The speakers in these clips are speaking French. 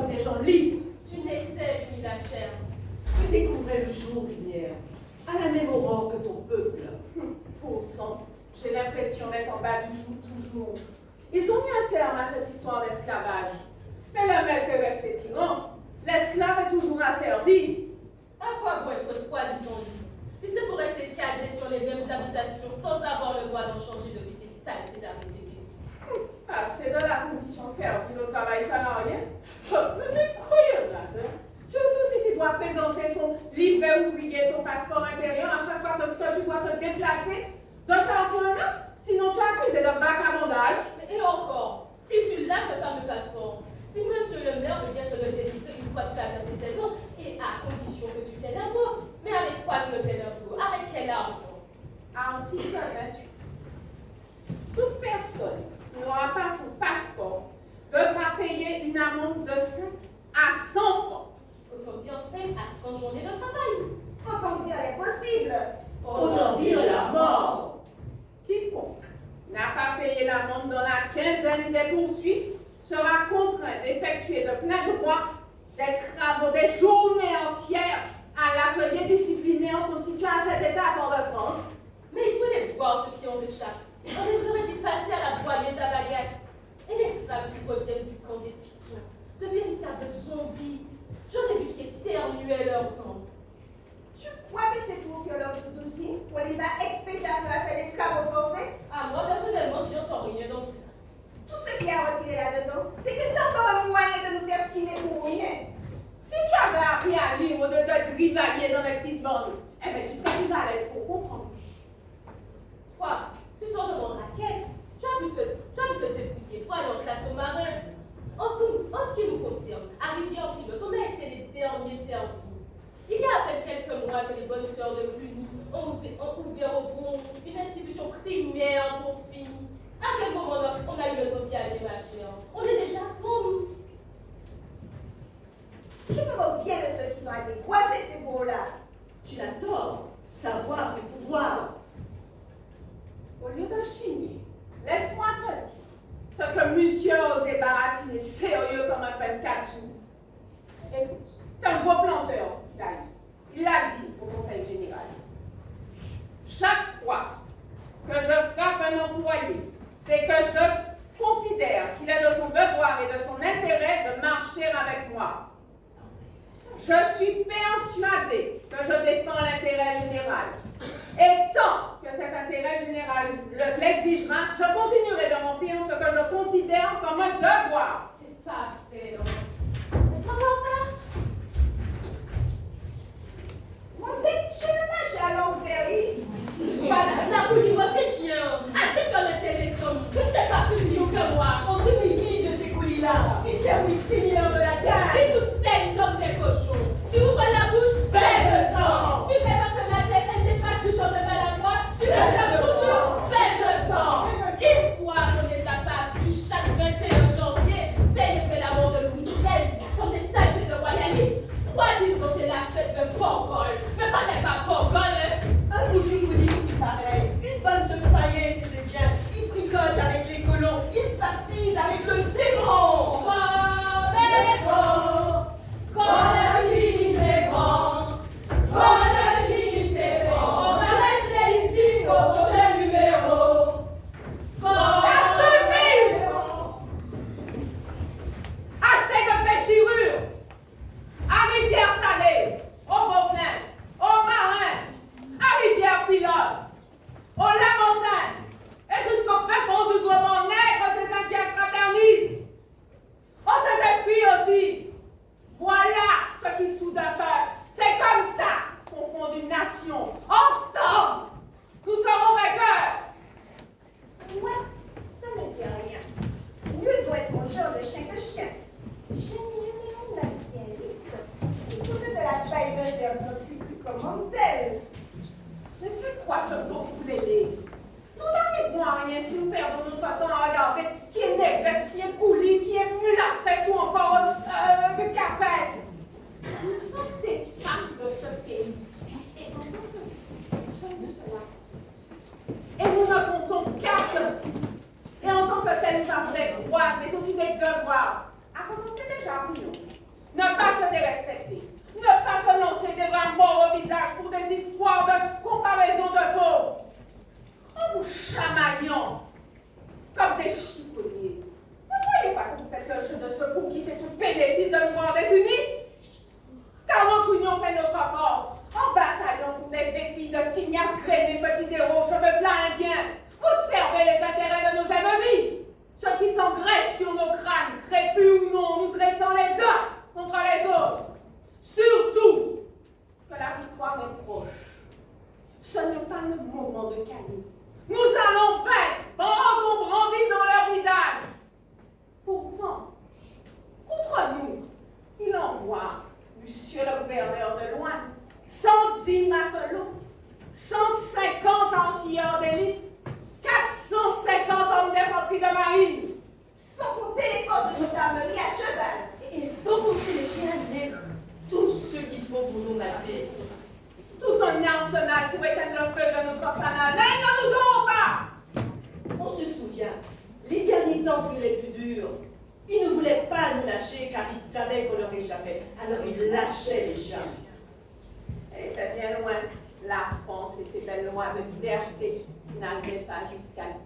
comme des gens libres. Tu naissais, lui, la chair. Tu découvrais le jour, Lumière, à la même aurore que ton peuple. Pourtant, j'ai l'impression d'être en bas du jour toujours. Ils ont mis un terme à cette histoire d'esclavage. Mais le maître est resté tyran. L'esclave est toujours asservi. À quoi bon être soi-disant libre si c'est pour rester casé sur les mêmes habitations sans avoir le droit d'en changer depuis ces saletés d'arrêtés? Passer de la condition servile au travail salarié? Mais quoi y en a de? Surtout si tu dois présenter ton livret ouvrier, ton passeport intérieur à chaque fois que tu dois te déplacer d'un quartier à un autre. Sinon tu es accusé de vagabondage. Et encore, si tu lâches ce fameux passeport, si monsieur le maire veut bien te le délivrer une fois que tu as atteint tes 16 ans, et à condition que tu plaides à moi. Mais avec quoi je me plaide un peu? Avec quel argent? Article 28. Toute personne qui n'aura pas son passeport devra payer une amende de 5 à 100 francs. Autant dire 5 à 100 journées de travail. Autant dire l'impossible. Autant dire la mort. Quiconque n'a pas payé l'amende dans la quinzaine des poursuites sera contraint d'effectuer de plein droit des travaux des journées entières à l'atelier disciplinaire constitué à cet état à Port-de-France. Mais il faut les voir, ceux qui en échappent. On les aurait dépassés à la broyeuse à bagasse. Et les femmes qui reviennent du camp des pitons, de véritables zombies. J'en ai vu qui éternuaient leur temps. Tu crois que c'est pour que leur tout aussi, on les a expédiés à faire l'esclave forcé? Ah, moi, personnellement, je n'entends rien dans tout ça. Tout ce qui a retiré là-dedans, c'est que c'est encore un moyen de nous faire tirer pour rien. Si tu avais appris à lire au lieu de trivailler dans les petites bandes, eh bien tu serais plus à l'aise pour comprendre. Quoi? Tu sors de mon raquette? Tu as pu te débrouiller pour aller en classe au marin. En ce qui nous concerne, à Rivière-Pilote, on a été les derniers servis. Il y a à peine quelques mois que les bonnes sœurs de Cluny ont ouvert au bon une institution primaire pour filles. À quel moment on a eu l'utopie à aller, ma chère? On est déjà femmes. Je me moque bien de ceux qui ont été croisés ces mots-là. Tu as tort. Savoir, c'est pouvoir. Au lieu de chigner, laisse-moi te dire ce que monsieur a osé baratiner sérieux comme un pencatsu. Écoute, c'est un gros planteur, Darius. Il l'a dit au conseil général. Chaque fois que je frappe un employé, c'est que je considère qu'il est de son devoir et de son intérêt de marcher avec moi. Je suis persuadée que je défends l'intérêt général. Et tant que cet intérêt général l'exigera, je continuerai de remplir ce que je considère comme un devoir. C'est pas vrai, non? Est-ce qu'on pense ça? Moi, c'est je à l'envers. Voilà, la boule, moi, c'est chien. Assez comme un téléphone. Tu ne sais pas plus mieux que moi. On se méfie de ces coulis-là. Ils servent seigneurs de la terre. Et nous saigne comme des cochons. Tu ouvres la bouche, Belle de sang. tu fais un peu la tête, elle dépasse du champ de maladroit. Tu lèves la bouche, belle de sang. Et quoi qu'on ne les a pas vus chaque 21 janvier célébrer la mort de Louis XVI comme des saletés de royalistes. Soi-disant c'est la fête de Pongol. Mais pas même pas Pongol, hein. Un bout du coulis qui paraît. Une bande de païens, ces Indiens. Ils fricotent avec les colons. Ils baptisent avec le démon. Assez de péchirures! À Rivière-Salée, au Beauplain, au Marin, à Rivière-Pilote, au La-Montagne, et jusqu'au fin fond du globe nègre, c'est ça qui fraternise. Au Saint-Esprit aussi. Voilà ce qui soude un peuple. C'est comme ça qu'on fonde une nation. Ensemble, nous serons vainqueurs. Moi, ça ne dit rien. Mieux vaut être mangeur de chien que chien. J'aime bien la pianiste. Il faut de la taille d'un version plus comme Ansel. Mais c'est quoi ce beau coulé? Nous n'arrivons à rien si nous perdons notre temps à regarder qui est négresse, qui est coulis, qui est mulâtresse ou encore capesse. Nous sommes des femmes de ce pays. Et en tant que nous sommes cela. Et nous ne comptons qu'à ce titre. Et en tant que tel, nous avons des droits, mais aussi des devoirs. À commencer déjà, nous. ne pas se dérespecter, ne pas se lancer des remords au visage pour des histoires de comparaison de peau. En vous chamaillant comme des chiffonniers. Ne voyez pas que vous faites le jeu de ce coup qui sait tout bénéfice de nous rendre désunis? Car notre union fait notre force. En bataillant pour des bêtises de tignasse grainés, petits héros, cheveux plats indiens, vous servez les intérêts de nos ennemis. Ceux qui s'engraissent sur nos crânes, crépus ou non, nous dressant les uns contre les autres. Surtout que la victoire est proche. Ce n'est pas le moment de calmer. Nous allons vaincre, bâton brandi dans leur visage. Pourtant, contre nous, il envoie Monsieur le gouverneur de loin 110 matelots, 150 artilleurs d'élite, 450 hommes d'infanterie de marine. Sans compter les forces de gendarmerie à cheval. Et sans compter les chiens nègres. Tout ce qu'il faut pour nous mater. Tout un arsenal pour éteindre le feu de notre canal, mais ne nous aurons pas. On se souvient, les derniers temps furent les plus durs. Ils ne voulaient pas nous lâcher car ils savaient qu'on leur échappait. Alors ils lâchaient les chats. Elle était bien loin, la France et ses belles lois de liberté qui n'arrivaient pas jusqu'à nous.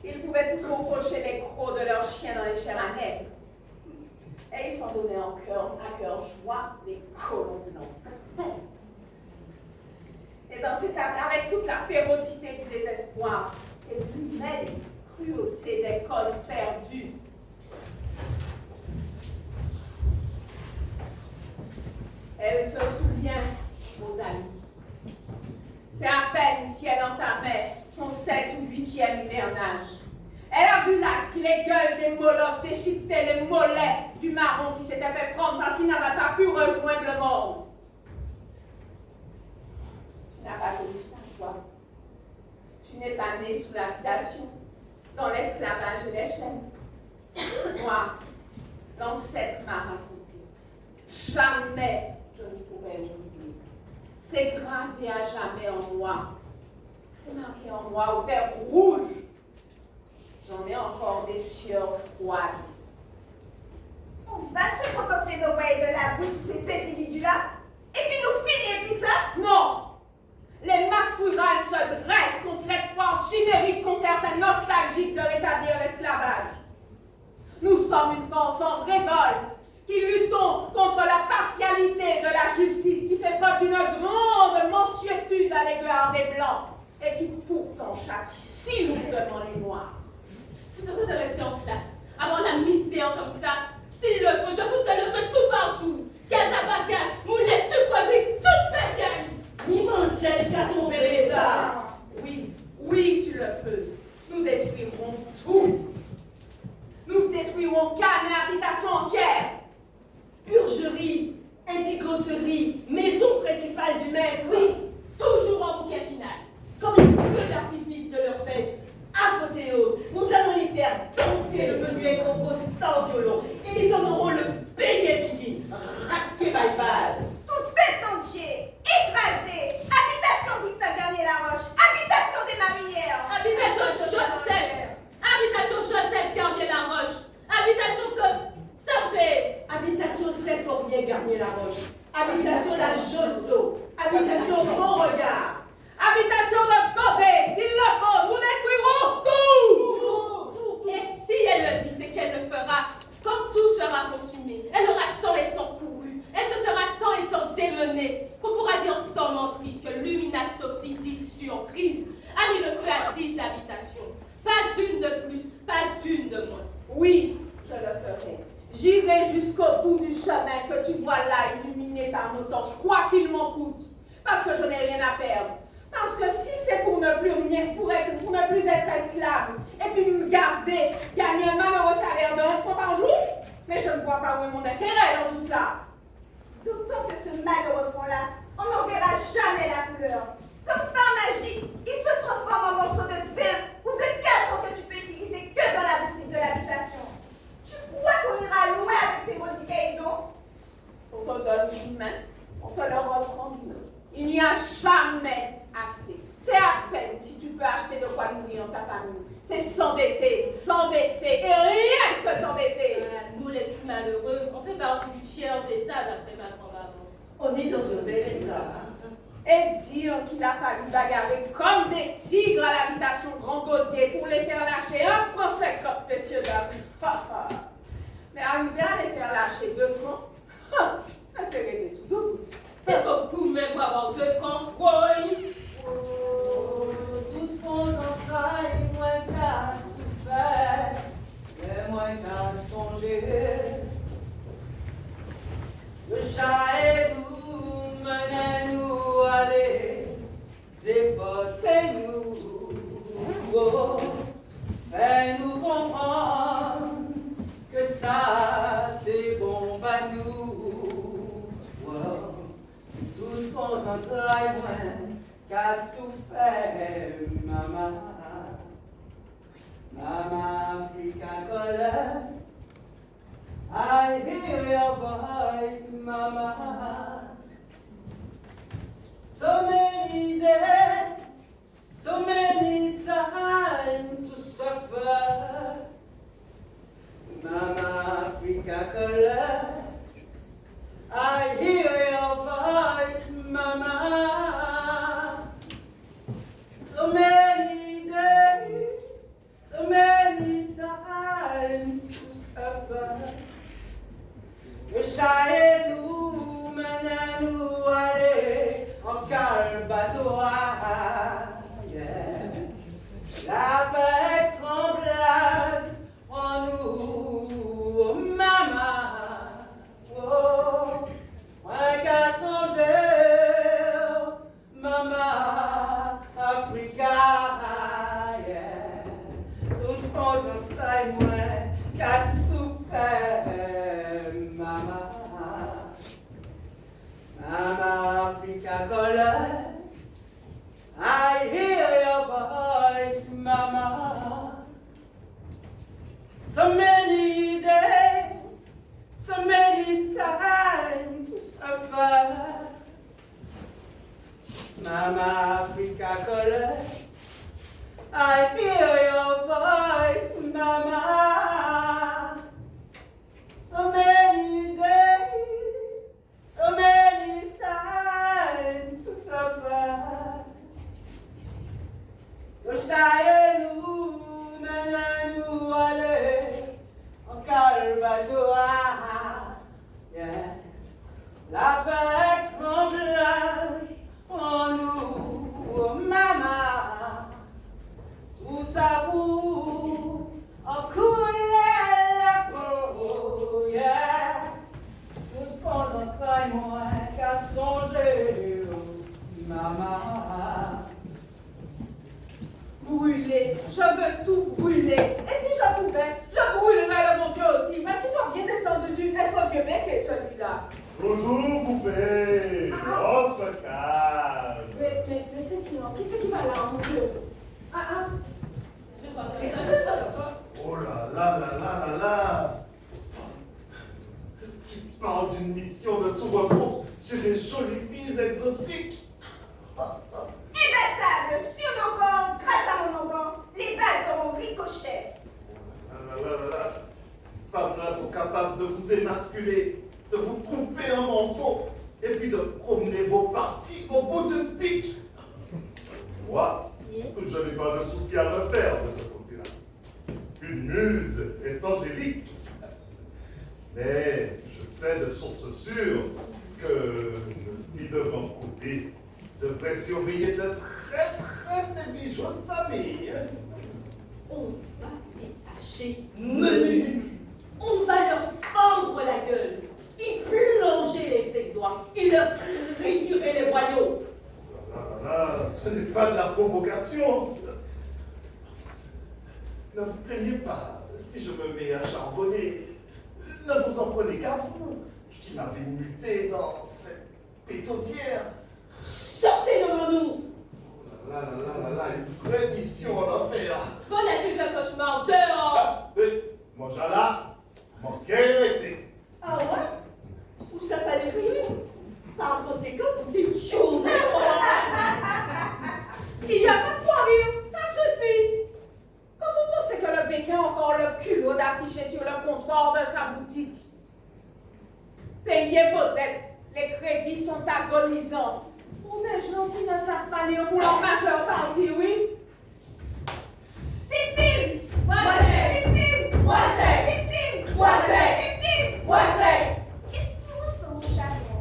Ils pouvaient toujours cocher les crocs de leurs chiens dans les chairs à nègres. Et ils s'en donnaient à cœur joie les colons blancs. Et dans cet âme, avec toute la férocité du désespoir et l'humaine cruauté des causes perdues, elle se souvient, aux amis. C'est à peine si elle entamait son 7 ou 8e hivernage. Elle a vu les gueules des molosses déchiqueter les mollets du marron qui s'était fait prendre parce qu'il n'avait pas pu rejoindre le monde. Tu n'as pas connu ça, toi. Tu n'es pas né sous l'habitation, dans l'esclavage et les chaînes. Moi, l'ancêtre m'a raconté. Jamais je ne pourrais oublier. C'est gravé à jamais en moi. C'est marqué en moi au vert rouge. J'en ai encore des sueurs froides. On va se contenter d'envoyer de la boue sous ces individus-là et puis nous finir puis ça? Non! Les masses rurales se dressent contre cette force chimérique qu'ont certains nostalgiques de rétablir l'esclavage. Nous sommes une force en révolte qui luttons contre la partialité de la justice qui fait preuve d'une grande mansuétude à l'égard des Blancs et qui pourtant châtie si lourdement les Noirs. Plutôt que de rester en classe, avoir la misère comme ça, s'il le faut, je foutrais le feu tout partout. Gaz à bagasse, moulet, sucrerie, toute bagaille. L'immense qu'a tombé l'État. Oui, oui, tu le peux. Nous détruirons tout. Nous détruirons cannes et habitations entières. Purgerie, indigoterie, maison principale du maître. Oui, toujours en bouquet final. Comme les feux d'artifice de leur fête. Apothéose, nous allons les faire danser le menuet congo sans violon. Et ils en auront le bégué-bigui, raqué bye-bye. Tout est entier, écrasé. Habitation Gustave Garnier-Laroche, habitation des marinières. Habitation Joseph. Habitation Joseph Garnier-Laroche. Habitation Sapé. Habitation Saint-Fournier Garnier-Laroche. Habitation La Josso. Habitation Beauregard. Habitation de Corday, s'il le faut, nous détruirons tout. Et si elle le dit, c'est qu'elle le fera. Quand tout sera consumé, elle aura tant et tant couru, elle se sera tant et tant démenée, qu'on pourra dire sans menterie que Lumina Sophie, dite surprise, a mis le feu à 10 habitations. Pas une de plus, pas une de moins. Oui, je le ferai. J'irai jusqu'au bout du chemin que tu vois là illuminé par nos torches, quoi qu'il m'en coûte, parce que je n'ai rien à perdre. Parce que si c'est pour ne plus rien, pour ne plus être esclave, et puis me garder, gagner un malheureux salaire d'1 franc par jour, mais je ne vois pas où est mon intérêt dans tout cela. D'autant que ce malheureux front-là, on n'en verra jamais la couleur. Comme par magie, il se transforme en morceaux de zinc ou de cadre que tu peux utiliser que dans la boutique de l'habitation. Tu crois qu'on ira loin avec ces maudits caïdons? On te donne une main, on te le reprend une autre. Il n'y a jamais assez. C'est à peine si tu peux acheter de quoi nourrir ta famille. C'est s'endetter, s'endetter, et rien que s'endetter. Nous vous les petits malheureux, on fait partie du tiers état d'après ma grand-maman. On est dans un bel état. Et dire qu'il a fallu bagarrer comme des tigres à l'habitation Grand Gosier pour les faire lâcher un franc 50, messieurs, dames. Mais arriver à les faire lâcher 2 francs, ça c'est réglé tout de suite. C'est beaucoup même pour avoir 2 francs, oui. Oh, toutes vos entrailles, moins qu'à souffert, et moins qu'à songer. Le chat et nous, menez-nous aller, déportez-nous, oh, fais-nous comprendre que ça t'est bon à nous. Oh, toutes vos entrailles, moins qu'à souffert, maman, Mama Africa color. I hear your voice, Mama. So many days, so many times to suffer. Mama Africa colors. I hear your voice, Mama. So many days, so many times to suffer. Le chat et nous, menez-nous aller en calme bateau. Yeah. La paix tremblade en nous, oh, maman. Oh, un qu'à songer, maman, Africa. Yeah. Tout pense en taille moins qu'à souper. Mama Africa colors, I hear your voice, Mama. So many days, so many times to suffer. Mama Africa colors, I hear your voice, Mama. So many days, so many times to suffer. Le chat et nous, menez-nous aller en calme bateau. Yeah. La paix tremble en nous, oh, maman. Tout ça pour en couler la peau. Yeah. Tout pense en taille moins qu'à songer, maman. Brûler, je veux tout brûler. Et si je pouvais, je brûlerais le bon Dieu aussi. Parce qu'il doit bien descendu du être vieux mec et celui-là. Bonjour, poupée. Oh, sois calme. Mais c'est qui c'est qui va là, mon Dieu? Je vais pas faire ça. Oh là là là là là là. Tu parles d'une mission de tout repos chez des jolies filles exotiques. Imbattable sur nos corps, grâce à mon onguent, les balles feront ricochet. Ces femmes-là sont capables de vous émasculer, de vous couper un morceau, et puis de promener vos parties au bout d'une pique. Moi, je n'ai pas de souci à me faire de ce côté-là. Une muse est angélique. Mais je sais de sources sûres que nos ci-devant coupés devraient surveiller de très près ces bijoux de famille. On va les tâcher menus. On va leur fendre la gueule, y plonger les 7 doigts, et leur triturer les boyaux. Ce n'est pas de la provocation. Ne vous plaignez pas si je me mets à charbonner. Ne vous en prenez qu'à vous, qui m'avez muté dans cette pétaudière. Sortez devant nous. Une vraie mission en enfer. Bon a-t-il de cauchemar dehors? Mon jala, mon été. Ah ouais? Où ça fallait rire? Par conséquent, vous dites journée. Il n'y a pas de quoi rire, ça suffit. Quand vous pensez que le béquin a encore le culot d'afficher sur le comptoir de sa boutique compagnie pour leur majeure partie, oui? Victime! Moi, Victime! Victime! Qu'est-ce qui ressort mon chagrin?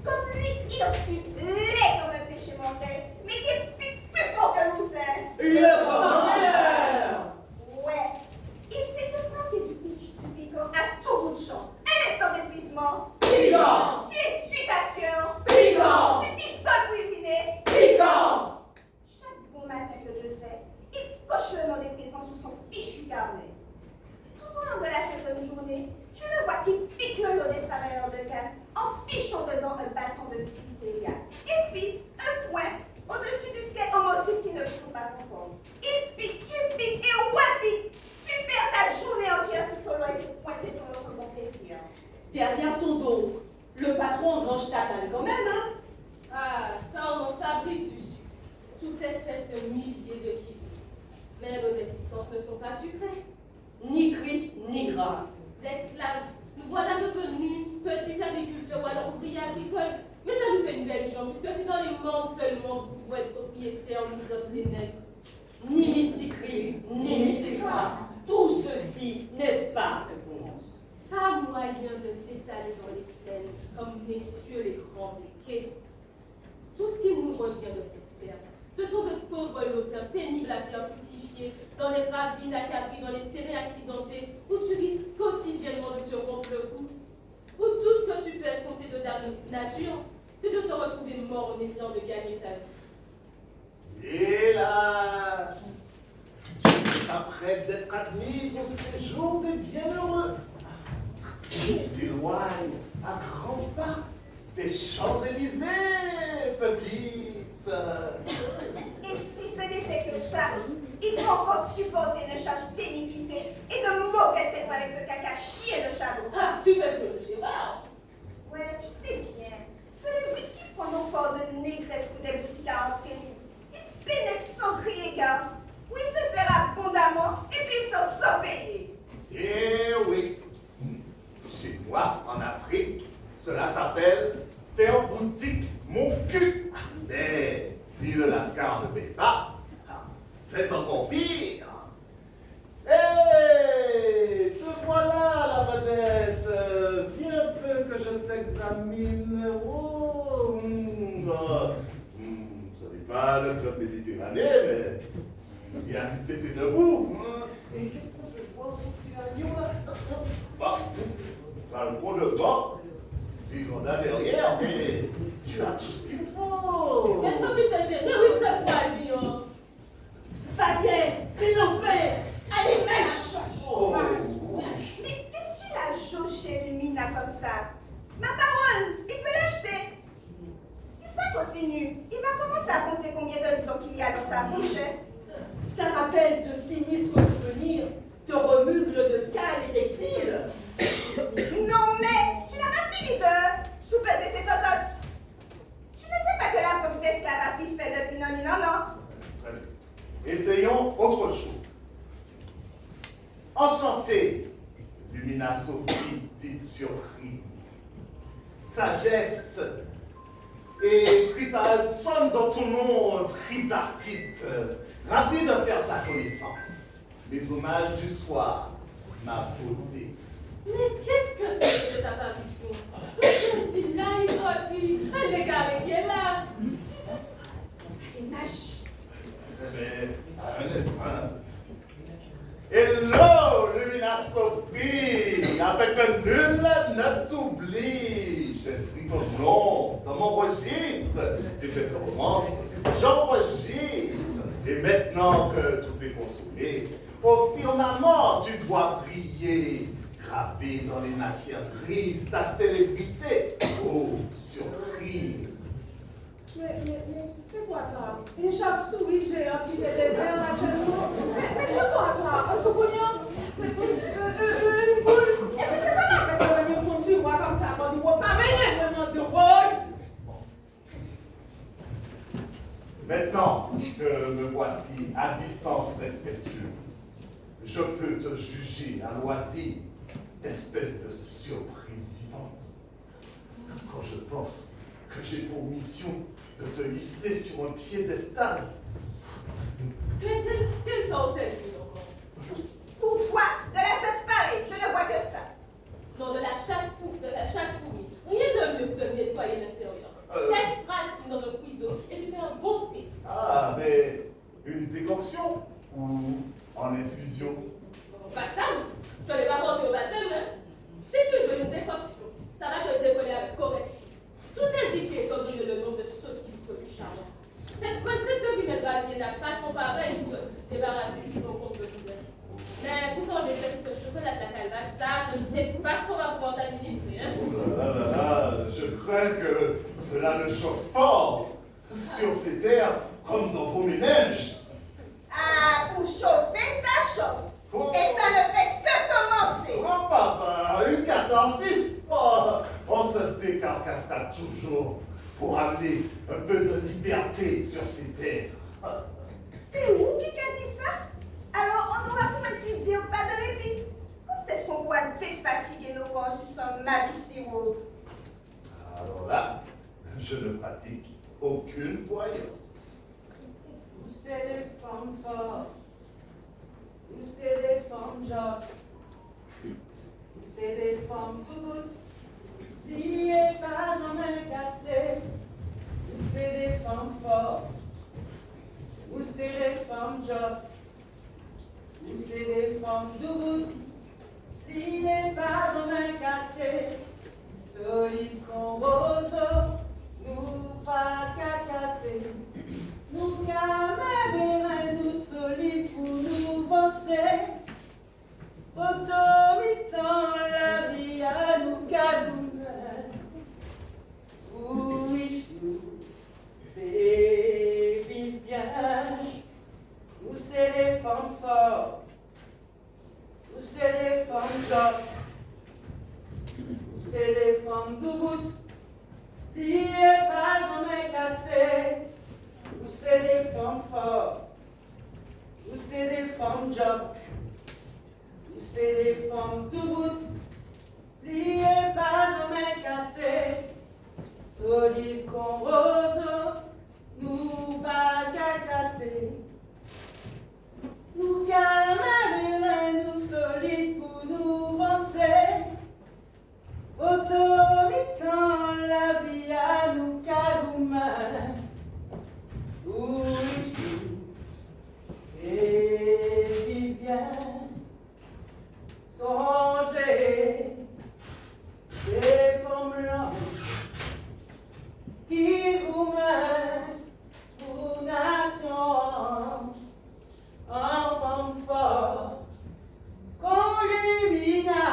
Comme lui, il aussi laid comme un péché mortel, mais qui est plus fort que nous, hein? Le commandeur! Ouais. Et c'est te manquer du piquant à tout bout de champ. Un instant d'épuisement. Piquant! Tu es suitateur. Piquant! Tu t'isoles cuisiner. Piquant! Chaque bon matin que je fais, il coche le nom des prisons sous son fichu carnet. Tout au long de la seconde journée, tu le vois qui pique le lot des travailleurs de canne en fichant dedans un bâton de spicéria. Et puis, un point au-dessus du ticket au motif qui ne sont pas conforme. Il pique, tu piques et ouais, tu perds ta journée entière si ton lot est pointé sur le second plaisir. Derrière ton dos, le patron engrange ta canne quand même, hein? Ah, ça, on en fabrique du sucre. Toute espèce de milliers de kilos. Mais nos existences ne sont pas sucrées. Ni gris, ni gras. L'esclave, nous voilà devenus petits agriculteurs ou alors ouvriers agricoles. Mais ça nous fait une belle jambe, puisque c'est dans les mondes seulement que vous pouvez être propriétaires, nous autres les nègres. Ni mystique gris, ni mystique gras. Tout ceci n'est pas réponse. Pas moyen de s'étaler dans les plaines comme messieurs les grands briquets. Tout ce qui nous revient de cette terre, ce sont de pauvres locaux pénibles à faire fructifier dans les ravines accablées, dans les terrains accidentés, où tu risques quotidiennement de te rompre le cou. Où tout ce que tu peux escompter de ta nature, c'est de te retrouver mort en essayant de gagner ta vie. Hélas, tu t'apprêtes d'être admise au séjour des bienheureux. Tu t'éloignes à grands pas des Champs-Élysées, petite. Et si ce n'était que ça, il faut encore supporter une charge d'iniquité et de mauvaise foi avec ce caca chier de Charlot. Ah, tu veux que le Gérard? Ouais, tu sais bien. Celui qui prend nos corps de négresse pour des boutiques à entrer, il pénètre sans crier gare. Oui, ce sera abondamment et puis il sort sans payer. Eh oui, chez moi, en Afrique, cela s'appelle faire boutique mon cul. Mais si le lascar ne paye pas, c'est encore pire. Hé, te voilà la vedette. Viens un peu que je t'examine. Oh, ce n'est pas le club méditerranéen, mais il y a une tête debout. Et qu'est-ce qu'on peut voir sur ces agneaux là? Bah, le gros devant, du grenat derrière, mais tu as tout ce qu'il faut. Elle peut plus se gêner, oui, c'est quoi, lui, hein? Paquet, triompher, allez, mèche! Oh. Mais qu'est-ce qu'il a jauché Lumina comme ça? Ma parole, il peut l'acheter. Si ça continue, il va commencer à compter combien de dons qu'il y a dans sa bouche. Ça rappelle de sinistres souvenirs, de remugles de cale et d'exil. Non mais, tu n'as pas fini de sous-peser ses tototes. Tu ne sais pas que la vente d'esclave a pris fait depuis non. Très bien. Essayons autre chose. Enchanté, Lumina Sophie, dite surprise. Sagesse et tripartite sonne dans ton nom tripartite. Ravi de faire ta connaissance. Les hommages du soir, ma beauté. Mais qu'est-ce que c'est que cette apparition? Toute cette fille-là, il doit dire, elle est garée qui est là. Les mâches. Mais, un instant. Hello, Lumina Sophie, avec un nul ne t'oublie. J'écris ton nom dans mon registre. Tu fais romance, j'enregistre. Et maintenant que tout est consommé, au firmament, tu dois briller. Gravé dans les matières grises, ta célébrité. Oh, surprise. Mais c'est quoi ça? Une chauve-souris géante qui fait des verres à genoux. Mais tu vois, toi, un soupognon? Une boule? Et puis c'est pas là que tu vas venir fondre sur moi comme ça, quand tu vois pas venir vraiment de rôle. Maintenant que me voici à distance respectueuse, je peux te juger à loisir, espèce de surprise vivante. Quand je pense que j'ai pour mission de te hisser sur un piédestal. Quelle sorcellerie encore? Pour toi, de la sauce pareille, je ne vois que ça. Non, de la chasse pourrie. Rien de mieux que de nettoyer l'intérieur. Cette racine dans un puits d'eau et tu fais un bon thé. Ah, mais une décoction ou en infusion? Pas ça, tu n'allais pas porter au baptême, hein? Si tu veux une décoction, ça va te décoller avec correction. Tout indiqué étant donné le nom de sottise du charbon. Cette recette de Guimel n'a pas son pareil pour te débarrasser de ton compte de poubelle. Mais tout en laissant tout ce chocolat de la calebasse, ça, je ne sais pas ce qu'on va pouvoir t'administrer, hein? Oh là là là, je crains que cela ne chauffe fort sur ces terres comme dans vos ménages. Ah, pour chauffer, ça chauffe. Oh. Et ça ne fait que commencer. Oh papa, une catharsis. Oh, on se décarcassera toujours pour amener un peu de liberté sur ces terres. C'est où qui a dit ça? Alors on n'aura pour ainsi dire pas de répit. Quand est-ce qu'on pourra défatiguer nos corps sur son mat du sirop? Alors là, je ne pratique aucune voyance. Vous c'est des femmes fortes, vous c'est des femmes jobs, vous c'est des femmes toutes, liées par nos mains cassées. Vous c'est des femmes fortes, vous c'est des femmes jobs, vous c'est des femmes toutes, liées par nos mains cassées. Solides comme roseaux, nous pas qu'à casser. Nous camarades, nous solides pour nous avancer. Automitant la vie à nous cadoumer. Oui, nous, et vivre bien. Nous c'est les femmes fortes, nous c'est les femmes jobs. C'est des femmes debout, liées par nos mains cassées. Ou c'est des femmes fortes, ou c'est des femmes job. Ou c'est des femmes debout, liées par nos mains cassées. Solides comme roseaux, nous pas qu'à casser. Nous camarades, nous solides pour nous avancer. Automitant la vie à nous caroumain, oui, et vivien, songez, ces femmes blanches qui roumain pour nation, enfants forts, qu'on lumina.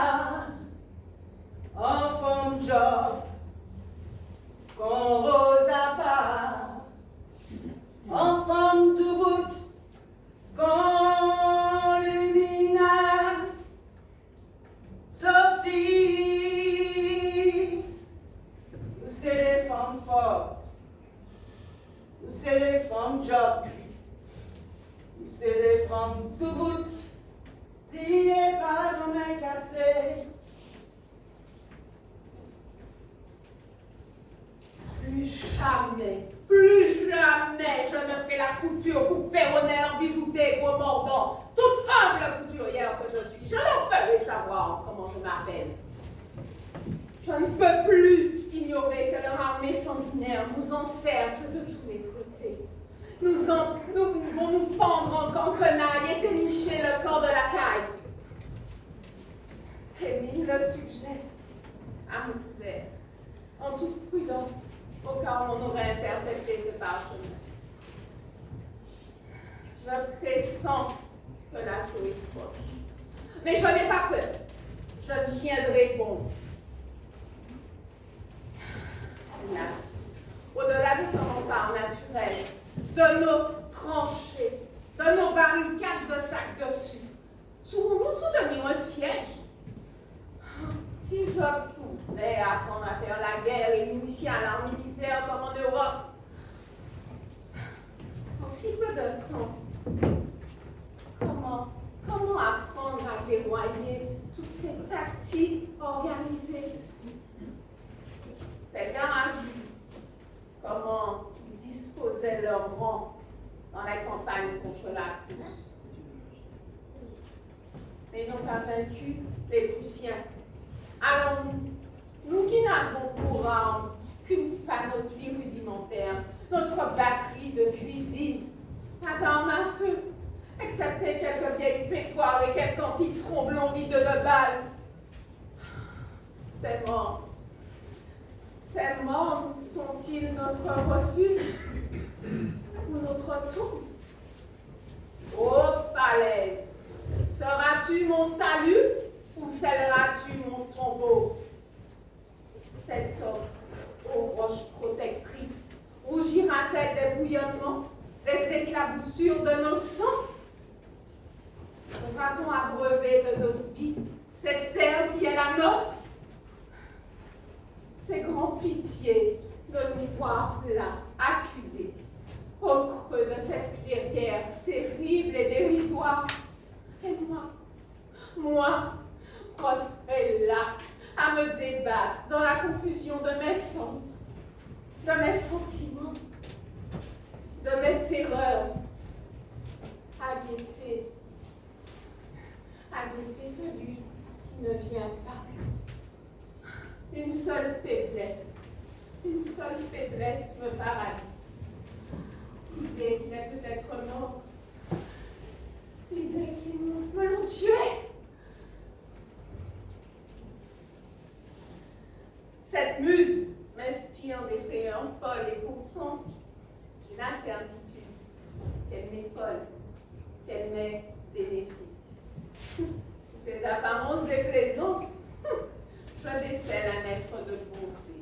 Enfant job, qu'on rose à part, enfant tout bout, qu'on lumina, Sophie, nous c'est les femmes fortes, nous c'est les femmes job, nous c'est les femmes tout bout, liées par nos mains cassées. Plus jamais je ne ferai la couture pour péronnelle, bijouté, gros mordant, toute humble couturière que je suis. Je leur ferai savoir comment je m'appelle. Je ne peux plus ignorer que leur armée sanguinaire nous encercle de tous les côtés. Nous vont nous pendre en cantenaille et dénicher le corps de la caille. Émile le sujet à mon couvert, en toute prudence, au cas où on aurait intercepté ce parchemin. Je pressens que l'assaut est proche. Mais je n'ai pas peur. Je tiendrai bon. Hélas, au-delà de ce rempart naturel, de nos tranchées, de nos barricades de sacs dessus, saurons-nous soutenir un siège? Si je pouvais apprendre à faire la guerre et m'initier à l'art militaire comme en Europe, en si peu de temps, comment apprendre à dévoyer toutes ces tactiques organisées? C'est bien à vue comment dans la campagne contre la Prusse. Mais ils n'ont pas vaincu les Prussiens. Alors nous qui n'avons pour arme qu'une panoplie rudimentaire, notre batterie de cuisine, pas d'armes à feu, excepté quelques vieilles pétoires et quelques antiques tromblons vides de balles. Ces morts sont-ils notre refuge ou notre tombe? Ô falaise, seras-tu mon salut ou scelleras-tu mon tombeau? Cette offre aux roches protectrices rougira-t-elle des bouillonnements, des éclaboussures de nos sangs? Va-t-on abreuver de notre vie cette terre qui est la nôtre? C'est grand pitié de nous voir là, acculés, au creux de cette clairière terrible et dérisoire. Et moi, prostrée là, à me débattre dans la confusion de mes sens, de mes sentiments, de mes terreurs, à guetter celui qui ne vient pas. Une seule faiblesse me paralyse. L'idée qu'il est peut-être mort, l'idée qu'ils me l'ont tué. Cette muse m'inspire des frayeurs folles et pourtant, j'ai la certitude qu'elle m'épaule, qu'elle met des défis. Sous ces apparences déplaisantes, je décèle un être de bonté.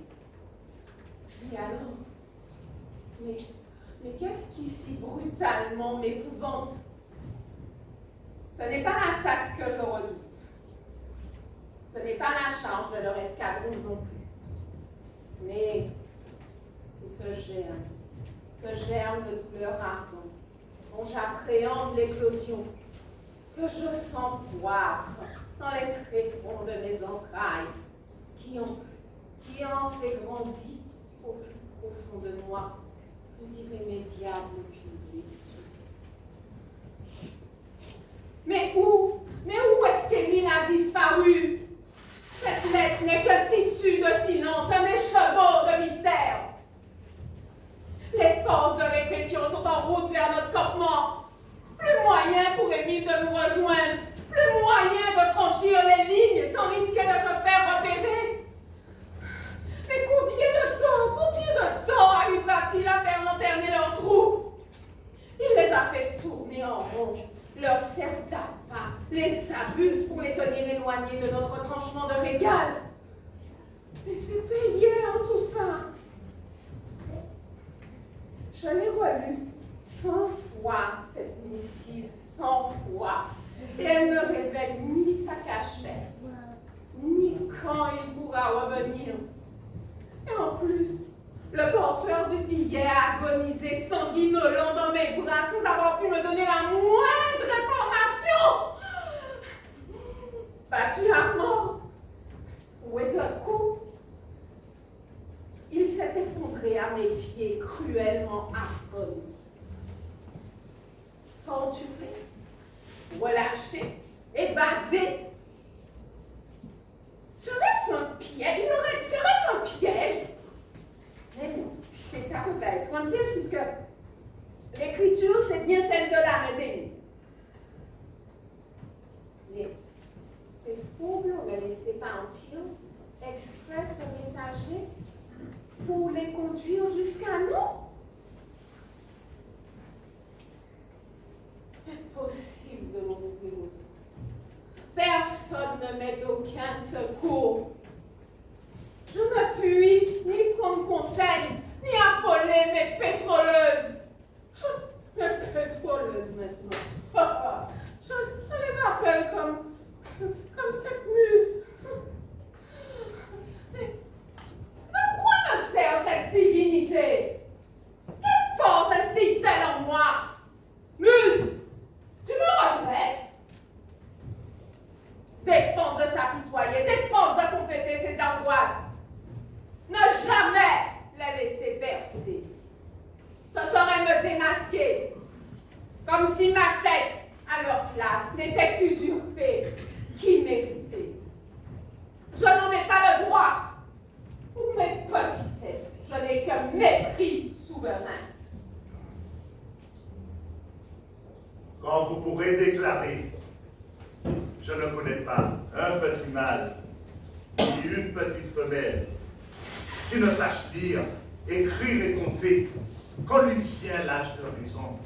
Et alors, mais qu'est-ce qui si brutalement m'épouvante? Ce n'est pas l'attaque que je redoute. Ce n'est pas la charge de leur escadron non plus. Mais c'est ce germe de douleur ardente dont j'appréhende l'éclosion, que je sens boître dans les tréfonds de mes entrailles, qui enfle et grandit au plus profond de moi, plus irrémédiable qu'une blessure. Mais où est-ce qu'Émile a disparu? Cette lettre n'est que tissu de silence, un écheveau de mystère. Les forces de répression sont en route vers notre campement. Plus moyen pour Émile de nous rejoindre, plus moyen de franchir les lignes sans risquer de se faire repérer. Mais combien de temps arrivera-t-il à faire lanterner leurs troupes? Il les a fait tourner en rond, leur sert d'appât, les abuse pour les tenir éloignés de notre tranchement de régal. Mais c'était hier tout ça. Je l'ai relu 100 fois, cette missive, 100 fois. Et elle ne révèle ni sa cachette, ni quand il pourra revenir. Et en plus, le porteur du billet a agonisé sanguinolant dans mes bras sans avoir pu me donner la moindre information. Battu à mort, et d'un coup, il s'est effondré à mes pieds, cruellement affreux. Torturé, relâché, évadé. Serait-ce un piège? Serait-ce un piège? Mais non, ça peut pas être un piège puisque l'écriture, c'est bien celle de l'âme d'Émile. Mais ces foules auraient laissé partir exprès ce messager pour les conduire jusqu'à nous? Impossible de l'ouvrir aux autres. Personne ne m'aide aucun secours. Je ne puis ni prendre conseil, ni affoler mes pétroleuses. Mes pétroleuses maintenant. Je les appelle comme cette muse. Mais de quoi me sert cette divinité? Quelle force instille-t-elle en moi? Muse, tu me redresses. Des forces de s'apitoyer, des forces de confesser ses angoisses. Ne jamais les laisser percer. Ce serait me démasquer, Comme si ma tête, à leur place, n'était qu'usurpée, qu'imméritée. Je n'en ai pas le droit. Pour mes petitesses, je n'ai que mépris souverain. Quand vous pourrez déclarer, je ne connais pas un petit mâle ni une petite femelle qui ne sache lire, écrire et compter quand lui vient l'âge de raison.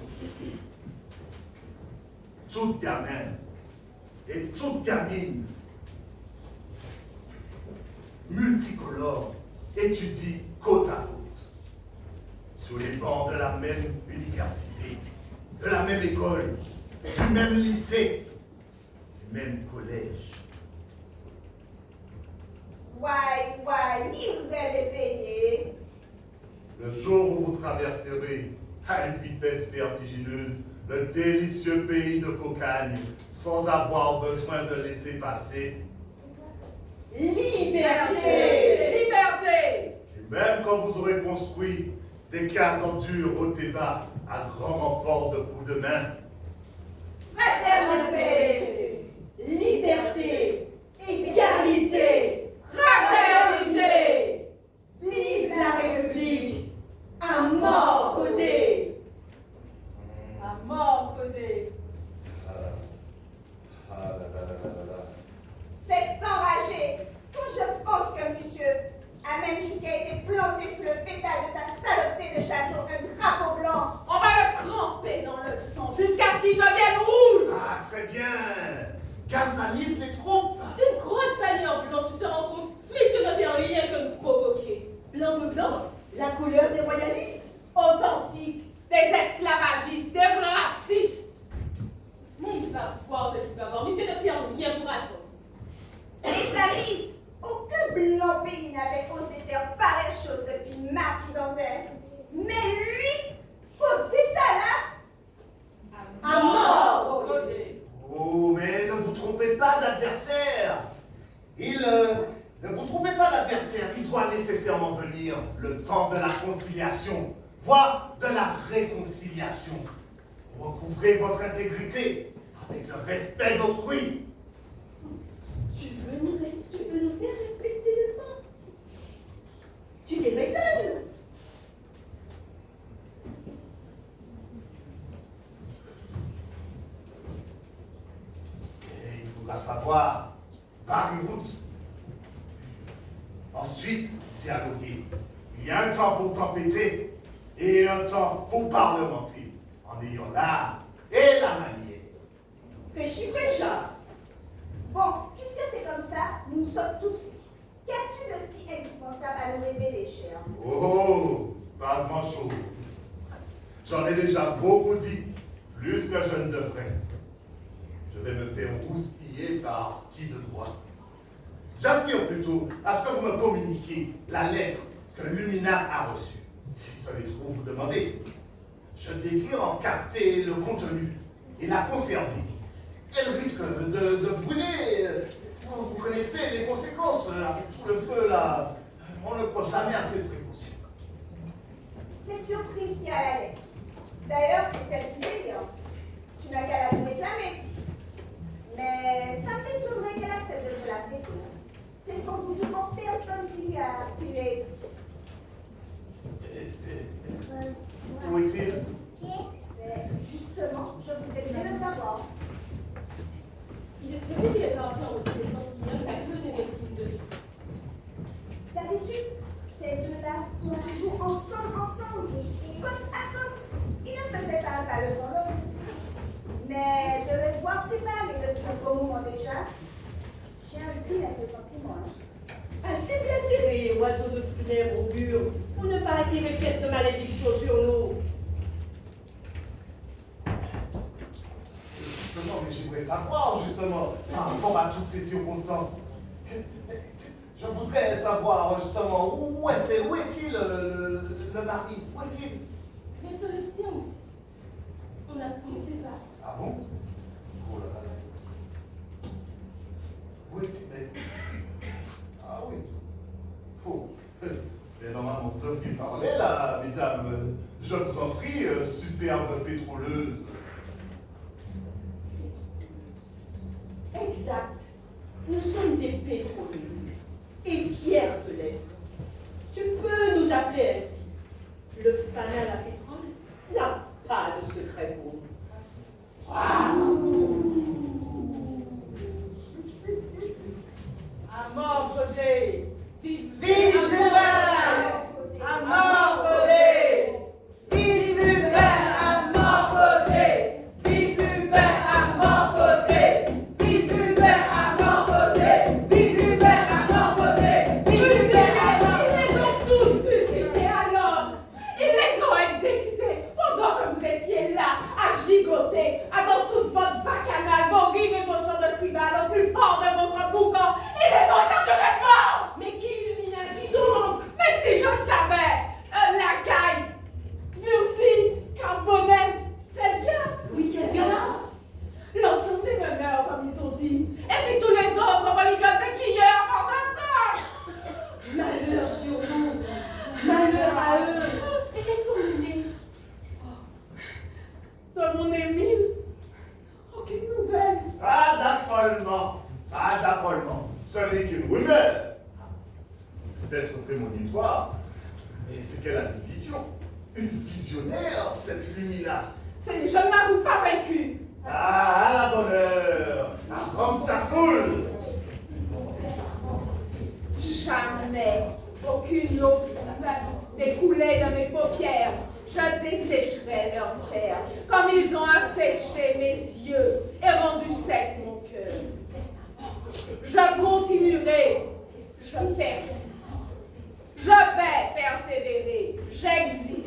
Toute gamin et toute gamine multicolore étudie côte à côte, sous les bancs de la même université, de la même école, du même lycée, du même collège. Ni vous avez veillé. Le jour où vous traverserez à une vitesse vertigineuse le délicieux pays de Cocagne sans avoir besoin de laisser passer. Liberté! Liberté! Et même quand vous aurez construit des cases en dur au Théba à grand renfort de coups de main. Fraternité! Liberté! Égalité! Fraternité! Vive la République! À mort côté! À mort, Codé. C'est enragé quand je pense que monsieur a même jusqu'à été planté sous le pétale de sa salopeté de château un drapeau blanc. On va le tremper dans le sang jusqu'à ce qu'il devienne rouge! Ah, très bien. Galvanise les troupes. Une grosse bannière blanche, tu te rends compte? Messieurs n'avaient rien que nous provoquer. Blanc de blanc, la couleur des royalistes. Authentiques, des esclavagistes, des racistes! Mais il va voir ce qu'il va voir. Monsieur ne perd rien pour attendre. Les amis, aucun blanc pays n'avait osé faire pareille chose depuis Marquis d'Antin. Mais lui, au détail là, à mort! Codé. Oh, mais ne vous trompez pas d'adversaire. Ne vous trompez pas d'adversaire. Il doit nécessairement venir le temps de la conciliation, voire de la réconciliation. Recouvrez votre intégrité avec le respect d'autrui. Tu veux nous faire respecter le pain? Tu déraisonnes. Et il faudra savoir par une route. Ensuite, dialoguer. Il y a un temps pour tempêter et un temps pour parlementer, en ayant l'art et la manière. Prêchi-prêcha. Bon, puisque c'est comme ça, nous sommes toutes oui. Qu'as-tu de si indispensable à nous révéler, cher? Oh, pas grand-chose. J'en ai déjà beaucoup dit, plus que je ne devrais. Je vais me faire houspiller par qui de droit. J'aspire plutôt à ce que vous me communiquiez la lettre que Lumina a reçue. Si ça les trouve, vous demandez. Je désire en capter le contenu et la conserver. Elle risque de brûler. Vous connaissez les conséquences avec tout le feu là. On ne prend jamais assez de précautions. C'est surprise qu'il y a à la lettre. D'ailleurs, c'est un petit délire. Tu n'as qu'à la lui réclamer. Mais ça m'étonnerait qu'elle accepte de se la prêter. C'est sans doute une autre personne qui lui a écrit. Où est-il? Mais justement, je voudrais bien le savoir. Il est prévu qu'il est parti en reconnaissance hier, il a peu des médecines de vie. D'habitude, ces deux-là sont toujours ensemble, côte à côte. Ils ne faisaient pas un pas le sans l'autre. Mais de les voir séparés depuis un bon moment déjà, j'ai un peu pressentiment. Assez bien tiré, oiseau de funèbre augure, pour ne pas attirer pièce de malédiction sur nous. Justement, mais j'aimerais savoir, justement, par rapport à toutes ces circonstances. Je voudrais savoir, justement, où est-il le mari? Où est-il? Mais te le dire, on ne sait pas. Ah bon? Oh là là. Où est-il? Ah oui. Oh. Mais normalement, vous devriez parler là, mesdames. Je vous en prie, superbe pétroleuse. Exact. Nous sommes des pétroleuses et fiers de l'être. Tu peux nous appeler ainsi. Le fanal à pétrole n'a pas de secret pour nous. À mort Godet! Vive l'humain! À mort Godet! Vive l'humain! À mort Godet! Vive l'humain! À mort Godet! Vive l'humain! À mort Godet! Vive l'humain! À mort Godet! Vive l'humain! À mort Ils les ont tous fusillés alors. Ils les ont exécutés pendant que vous étiez là à gigoter avec toute votre bacchanale, vos rires et vos chants de tribal au plus fort de votre boucan. Ils les ont torturés morts. Mais qui illumina qui donc? Mais si je savais, la caille, Murcie, Carbonel, Telga, Oui, tiens bien. l'ensemble des meneurs, comme ils ont dit, et puis tous les autres religions décrieurs en France. Malheur sur nous. Malheur à eux. Et qu'elles sont menées? De mon Émile, aucune nouvelle. Pas d'affolement. Pas d'affolement. Ce n'est qu'une rumeur. Peut-être prémonitoire. Mais c'est qu'elle a des visions. Une visionnaire, cette Lumina. Je ne m'avoue pas vaincu. Ah, à la bonne heure. Affronte ta foule. Jamais aucune eau découlée de mes paupières. Je dessécherai leur terre, comme ils ont asséché mes yeux et rendu sec mon cœur. Je continuerai, je persiste. Je vais persévérer, j'existe.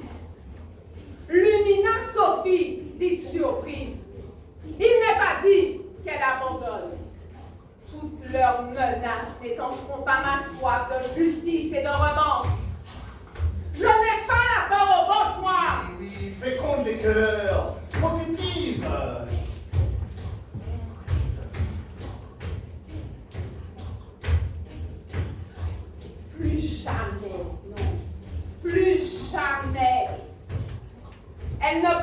Lumina Sophie, dite surprise. Il n'est pas dit qu'elle abandonne. Toutes leurs menaces n'étancheront pas ma soif de justice et de revanche. Je n'ai pas la peur au ventre, moi. Oui, oui, féconde les cœurs. Positive. Plus jamais, non. Plus jamais. Elles ne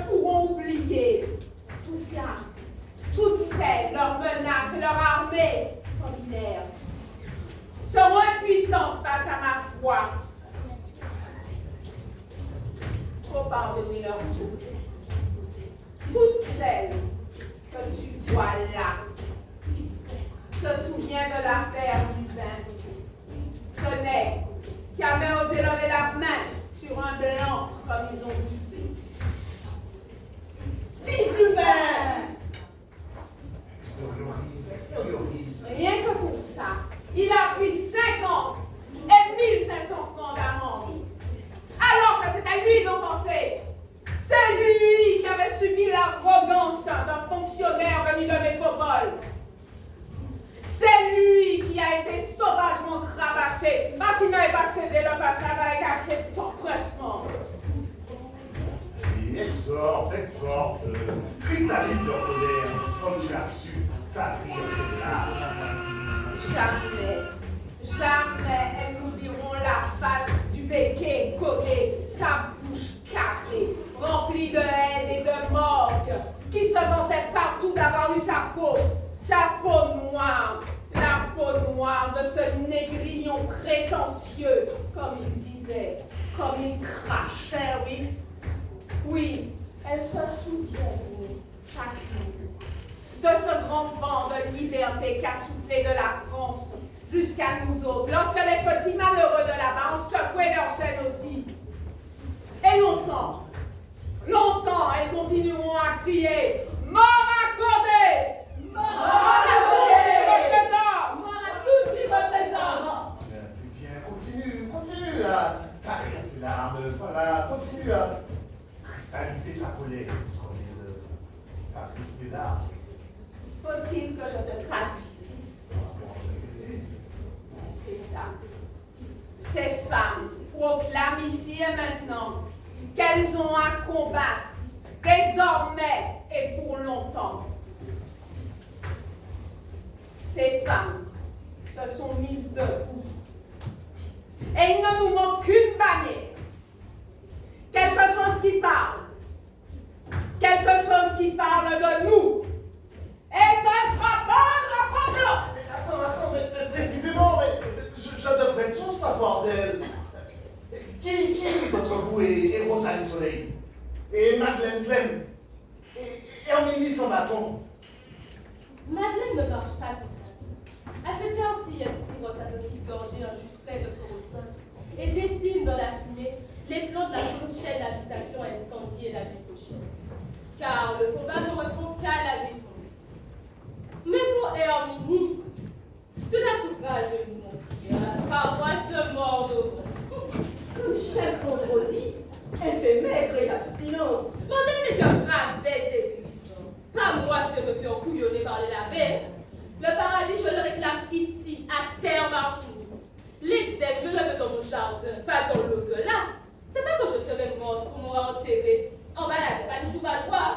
pourront oublier tout cela. Toutes celles, leurs menaces et leur armée sanguinaire seront impuissantes face à ma foi. Faut pardonner leur faute. Toutes celles que tu vois là se souviennent de l'affaire du vin. Ce n'est qu'avait osé lever la main sur un blanc, comme ils ont dit. Vive l'humain! Extériorise. Rien que pour ça, il a pris 50 et 1500 francs d'amende. Alors que c'est à lui d'offenser. C'est lui qui avait subi l'arrogance d'un fonctionnaire venu de métropole. C'est lui qui a été sauvagement cravaché parce qu'il n'avait pas cédé le passage avec assez d'empressement. Oui, exhorte. Cristallise leur colère, comme tu as su t'apprir tes larmes. Jamais elles n'oublieront la face du béquet collé, sa bouche carrée, remplie de haine et de morgue, qui se vantait partout d'avoir eu sa peau noire, la peau noire de ce négrillon prétentieux, comme il disait, comme il crachait, oui. Oui, elles se souviennent, chacune, de ce grand vent de liberté qui a soufflé de la France jusqu'à nous autres, lorsque les petits malheureux de là-bas ont secoué leurs chaînes aussi. Et longtemps, elles continueront à crier « Mort à Godet ! Mort à Godet ! Mort à toutes les représentants! C'est bien, continue à tarir tes larmes, voilà, continue à cristalliser ta colère, ta tristesse larmes. Faut-il que je te traduise? C'est ça. Ces femmes proclament ici et maintenant qu'elles ont à combattre désormais et pour longtemps. Ces femmes se sont mises debout. Et il ne nous manque qu'une bannière. Quelque chose qui parle. Quelque chose qui parle de nous. et Madeleine Clem, et Herminie sans bâton. Madeleine ne marche pas sans ça. À cette heure-ci, elle sirote à petites gorgées un jus frais de corosol et dessine dans la fumée les plans de la prochaine habitation incendiée la nuit prochaine. Car le combat ne reprend qu'à la nuit tombée. Mais pour Herminie, tu la trouveras à genoux, mon frère, paroisse de mort Comme chaque vendredi, elle fait maigre et abstinence. Vous avez qu'un brave bête et pas moi qui vais me faire couillonner par les labés. Le paradis, je le réclame ici, à Terre-Martinique. L'Éden, je le veux dans mon jardin, pas dans l'au-delà. C'est pas que je serai morte pour m'en enterrer. En bas la terre, pas du chou pas droit.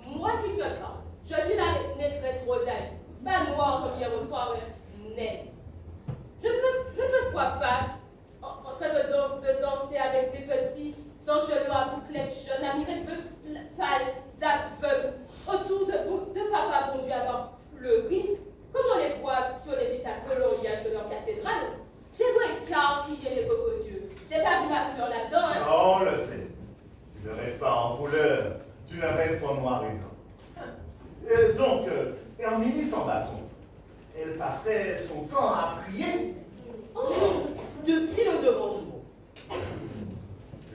Moi qui te parle, je suis la maîtresse Rosalie, pas noire comme hier au soir, nègre. Je ne me vois pas en train de danser avec des petits angelots à bouclettes jeunes, à mireille de pâle, d'aveugle, autour de papa bon Dieu avant fleuri, comme on les voit sur les vitres à coloriage de leur cathédrale. J'ai vu un quart qui vient des beaux yeux. J'ai pas vu ma couleur là-dedans, hein. Oh, on le sait. Tu ne rêves pas en couleur, tu ne rêves qu'en noir et blanc. Donc, Herminie sans bâton, elle passerait son temps à prier. Oh, depuis le devant jour.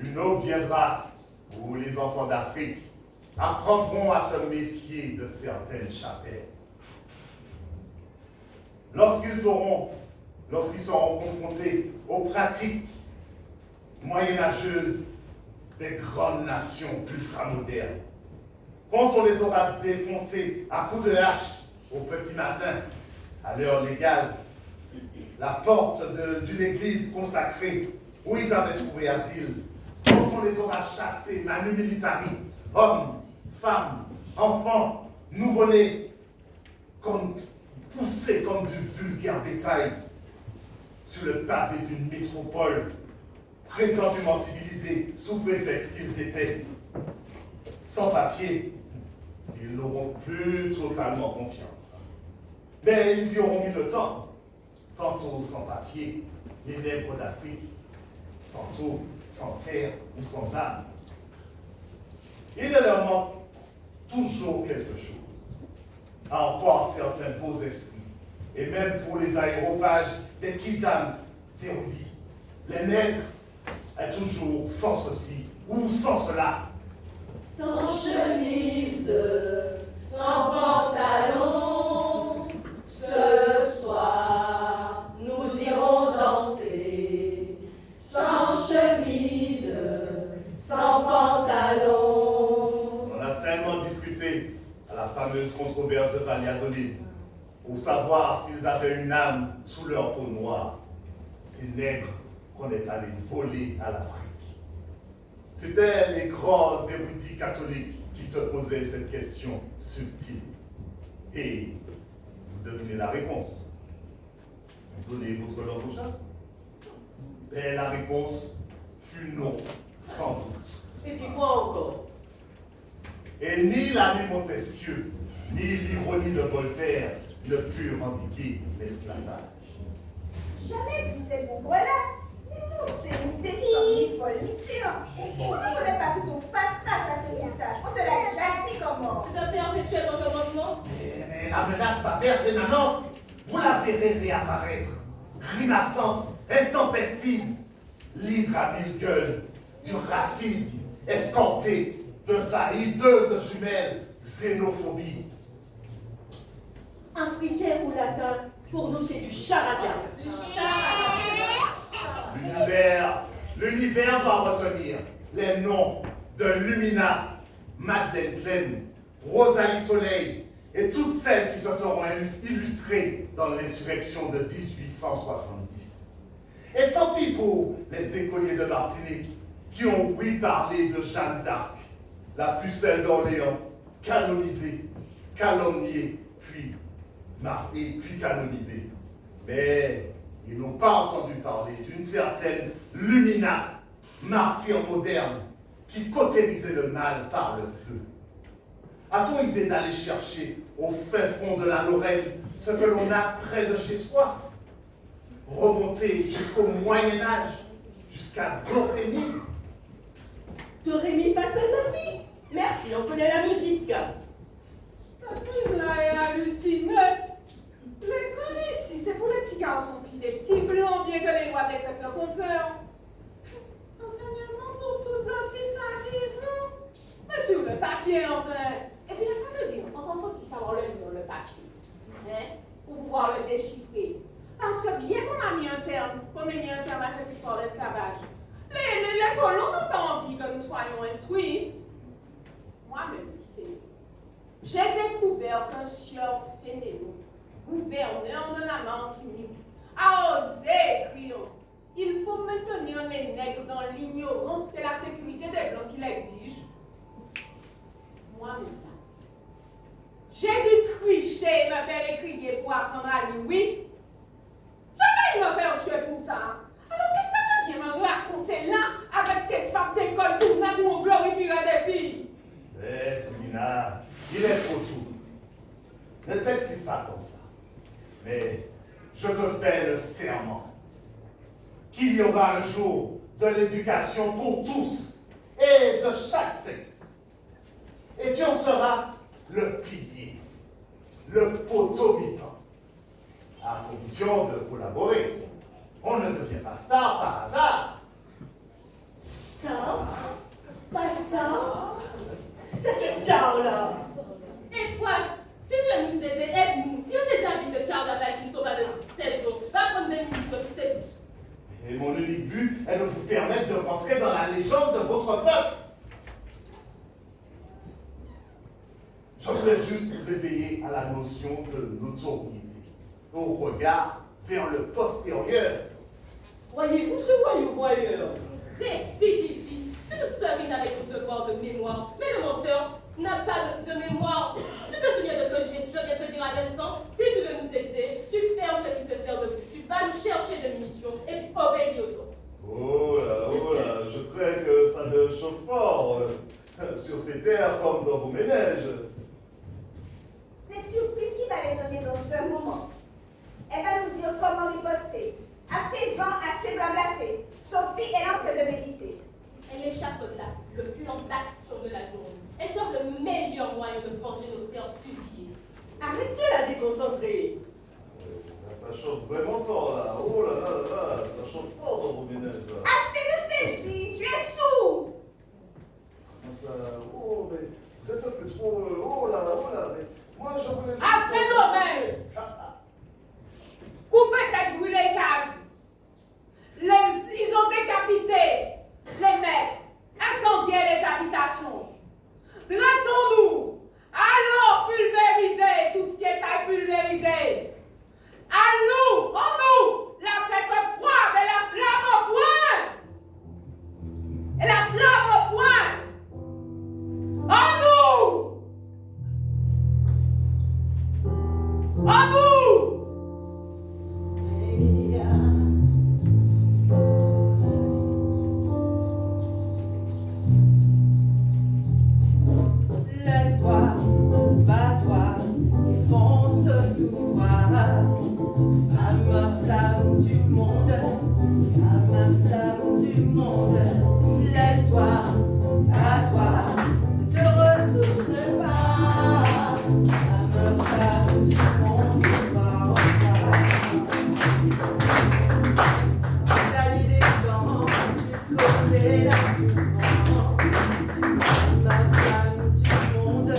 Une aube viendra où les enfants d'Afrique apprendront à se méfier de certaines chapelles. Lorsqu'ils seront confrontés aux pratiques moyenâgeuses des grandes nations ultramodernes, quand on les aura défoncés à coups de hache au petit matin, à l'heure légale, la porte d'une église consacrée où ils avaient trouvé asile, quand on les aura chassés manu militari, hommes, femmes, enfants, nouveau-nés, poussés comme du vulgaire bétail sur le pavé d'une métropole prétendument civilisée sous prétexte qu'ils étaient sans papier, ils n'auront plus totalement confiance. Mais ils y auront mis le temps, tantôt sans papier, les nègres d'Afrique, tantôt sans terre ou sans âme. Il ne leur manque toujours quelque chose, à en croire certains beaux esprits, et même pour les aéropages des kidams érudits. Les nègres est toujours sans ceci ou sans cela. Sans chemise, sans pantalon, ce soir nous irons danser. Sans chemise, sans pantalon. On a tellement discuté à la fameuse controverse de Valladolid pour savoir s'ils avaient une âme sous leur peau noire, ces nègres qu'on est allé voler à l'Afrique. C'étaient les grands érudits catholiques qui se posaient cette question subtile. Et vous devinez la réponse. Vous donnez votre langue au chat? Et la réponse fut non, sans doute. Et puis quoi encore? Et ni l'ami Montesquieu, ni l'ironie de Voltaire ne purent endiguer l'esclavage. Jamais tous ces bougres-là, ni toutes ces nités sont ni folles ni tyrannes. On ne connaît pas tout au fatras à tes pistaches. On te l'a déjà dit comment. C'est un perpétuel recommencement. Mais la menace s'avère rémanente. Vous la verrez réapparaître, grimaçante, intempestive, l'hydre à mille gueules, du racisme escorté de sa hideuse jumelle xénophobie. Africain ou latin, pour nous c'est du charabia. Du charabia. L'univers doit retenir les noms de Lumina, Madeleine Clem, Rosalie Soleil et toutes celles qui se seront illustrées dans l'insurrection de 1870. Et tant pis pour les écoliers de Martinique qui ont ouï parler de Jeanne d'Arc, la pucelle d'Orléans, canonisée, calomniée, puis canonisée. Mais ils n'ont pas entendu parler d'une certaine Lumina, martyr moderne, qui cautérisait le mal par le feu. A-t-on idée d'aller chercher au fin fond de la Lorraine ce que l'on a près de chez soi? Remonter jusqu'au Moyen-Âge, jusqu'à Dorémy? Dorémy face à Nazi. connais la musique. La mise là est hallucinée. L'école ici, c'est pour les petits garçons puis les petits blancs, bien que les lois décrètent le contraire. Enseignement pour tout ça, 6 à 10 ans. Mais sur le papier, enfin. Et puis, laisse-moi te dire, encore faut-il savoir le lire, le papier. Hein? Pour pouvoir le déchiffrer. Parce que bien qu'on a mis un terme, à cette histoire d'esclavage, les colons n'ont pas envie que nous soyons instruits. Moi-même, j'ai découvert qu'un sieur Fénélo, gouverneur de la Martinique, a osé écrire « Il faut maintenir les nègres dans l'ignorance, c'est la sécurité des blancs qui l'exige. » Moi-même, j'ai dû tricher, me faire écrire pour apprendre à lire, oui. Je vais me faire tuer pour ça. Alors qu'est-ce que tu viens me raconter là avec tes femmes d'école tournées où on glorifierait des filles? Selina, il est trop tout. Ne t'excite pas comme ça. Mais je te fais le serment qu'il y aura un jour de l'éducation pour tous et de chaque sexe. Et tu en seras le pilier, le poteau mitant, à condition de collaborer. On ne devient pas star par hasard. Star? Pas star? C'est qui star là? Et toi, si tu veux nous aider, aide-nous. Tire des habits de carnaval qui ne sont pas de 16 jours. Va prendre des minutes pour c'est tout. Et mon unique but est de vous permettre de rentrer dans la légende de votre peuple. Je voulais juste vous éveiller à la notion de notoriété, au regard vers le postérieur. Voyez-vous ce voyou-voyeur? Récidiviste, tu nous sommes avec le devoir de mémoire. Mais le menteur n'a pas de mémoire. Tu te souviens de ce que je viens de te dire à l'instant? Si tu veux nous aider, tu fermes ce qui te sert de bouche. Tu vas nous chercher des munitions et tu obéis aux autres. Oh là, je crains que ça ne chauffe fort sur ces terres comme dans vos ménages. C'est surprise qui va les donner dans ce moment. Elle va nous dire comment riposter. À présent, assez blablaté. Sophie est en train de méditer. Elle échappe là, le plan d'action de la journée. Elle cherche le meilleur moyen de venger nos frères fusillés. Arrêtez-la déconcentrer. Ça chauffe vraiment fort là. Oh là, ça chauffe fort dans vos ménages là. Assez de sécherie, tu es sourd. Oh, mais vous êtes un peu trop. Oh là, mais moi je voulais. Assez d'hommes! Coupez cette brûlée cave! Ils ont décapité les maîtres, incendié les habitations. Dressons-nous! Allons pulvériser tout ce qui est à pulvériser! À nous, en nous, la tête froide et la flamme au poing! Et la flamme au poing! En nous! En nous! Lève-toi, bats-toi et fonce tout droit. Flamme, flamme du monde, flamme, flamme du monde. Lève-toi, bats-toi, ne te retourne pas. Flamme, flamme du monde, va, la nuit des temps, du côté la souffrance. Flamme, flamme du monde,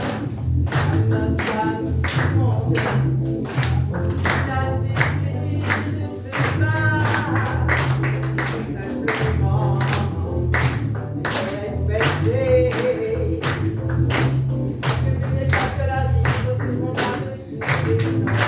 flamme, flamme du monde. La cécité de te battre, tout simplement respecter. Que tu n'es pas que la vie sur ce monde de tous les temps.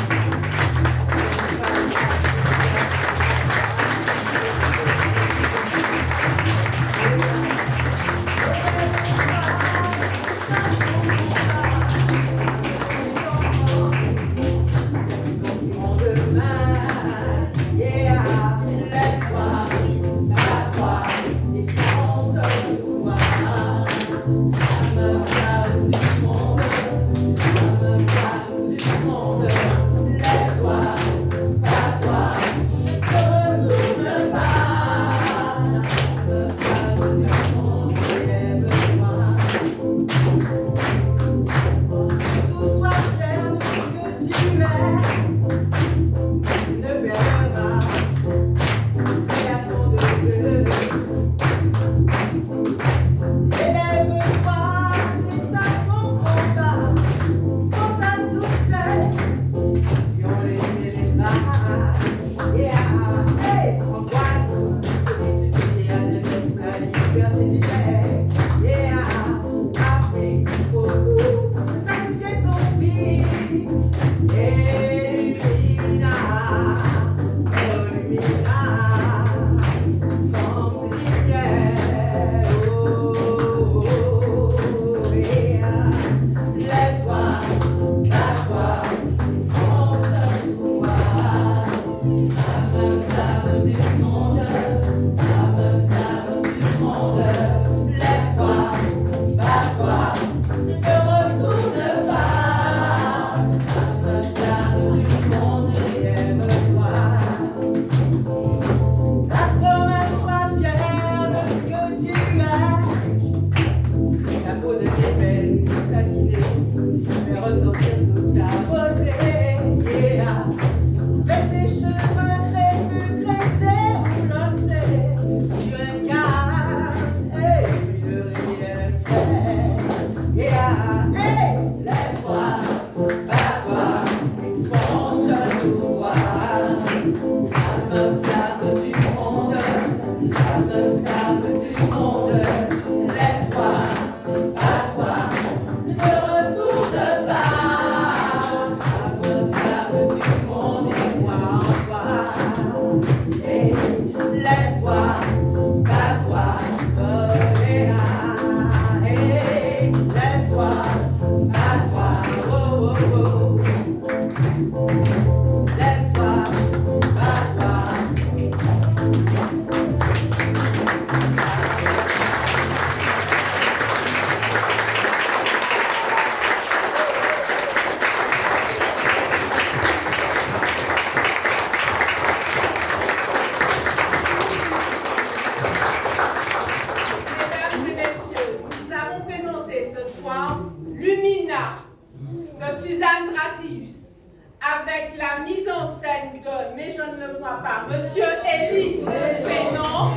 Avec la mise en scène de, mais je ne le vois pas, Monsieur Élie Bénon.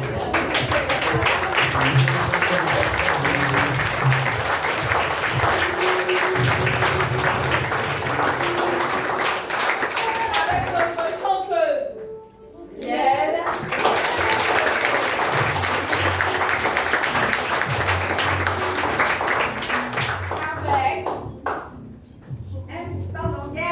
Avec notre chanteuse, Miel. Avec... Pardon, Miel.